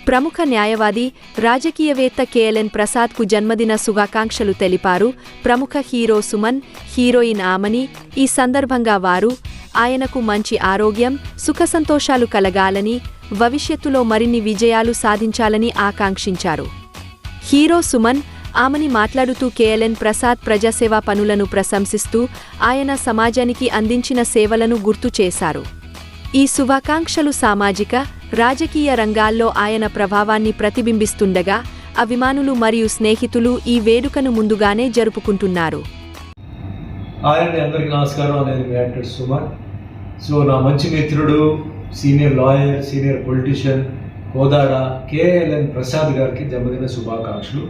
ప్రముఖ న్యాయవాది, రాజకీయవేత్త కేఎల్ఎన్ ప్రసాద్కు జన్మదిన శుభాకాంక్షలు తెలిపారు ప్రముఖ హీరో సుమన్, హీరోయిన్ ఆమని. ఈ సందర్భంగా వారు ఆయనకు మంచి ఆరోగ్యం, సుఖసంతోషాలు కలగాలని, భవిష్యత్తులో మరిన్ని విజయాలు సాధించాలని ఆకాంక్షించారు. హీరో సుమన్, ఆమని మాట్లాడుతూ కేఎల్ఎన్ ప్రసాద్ ప్రజాసేవా పనులను ప్రశంసిస్తూ ఆయన సమాజానికి అందించిన సేవలను గుర్తు చేశారు. ఈ శుభాకాంక్షలు సామాజిక, రాజకీయ రంగాల్లో ఆయన ప్రభావాన్ని ప్రతిబింబిస్తుండగా అభిమానులు మరియు స్నేహితులు ఈ వేడుకను ముందుగానే జరుపుకుంటున్నారు. అందరికీ నమస్కారం. నేను మీ యాక్టర్ సుమన్. సో నా మంచి మిత్రుడు, senior lawyer, senior politician Kodad KLN Prasad గారికి జన్మదిన శుభాకాంక్షలు.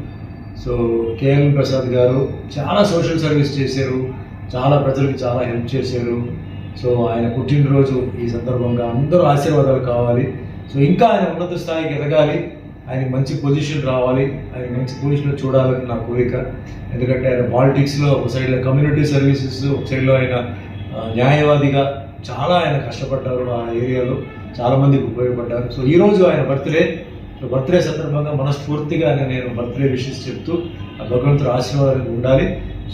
సో కేఎల్ఎన్ ప్రసాద్ గారు చాలా సోషల్ సర్వీస్ చేశారు, చాలా ప్రజలకు చాలా హెల్ప్ చేశారు. సో ఆయన పుట్టినరోజు ఈ సందర్భంగా అందరూ ఆశీర్వాదాలు కావాలి. సో ఇంకా ఆయన ఉన్నత స్థాయికి ఎదగాలి, ఆయన మంచి పొజిషన్ రావాలి, ఆయన మంచి పొజిషన్లో చూడాలని నా కోరిక. ఎందుకంటే ఆయన పాలిటిక్స్లో ఒక సైడ్లో కమ్యూనిటీ సర్వీసెస్, ఒక సైడ్లో ఆయన న్యాయవాదిగా చాలా ఆయన కష్టపడ్డారు. ఆ ఏరియాలో చాలామందికి ఉపయోగపడ్డారు. సో ఈరోజు ఆయన బర్త్డే సందర్భంగా మనస్ఫూర్తిగా నేను బర్త్డే విషెస్ చెప్తూ భగవంతుడు ఆశీర్వాదం ఉండాలి.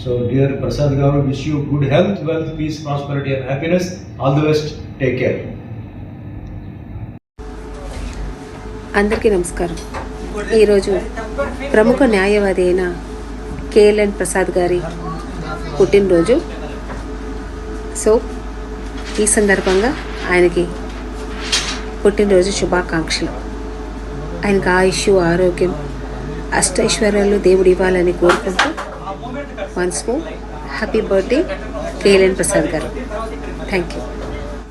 So dear Prasad garu, wish you good health, wealth, peace, prosperity and happiness. All the best. Take care. అందరికీ నమస్కారం. ఈరోజు ప్రముఖ న్యాయవాది అయిన కేఎల్ఎన్ ప్రసాద్ గారి పుట్టినరోజు. సో ఈ సందర్భంగా ఆయనకి పుట్టినరోజు శుభాకాంక్షలు. ఆయనకు ఆయుష్, ఆరోగ్యం, అష్టైశ్వర్యాలు దేవుడు ఇవ్వాలని కోరుకుంటూ once more happy birthday KLN Prasad గారు. Thank you.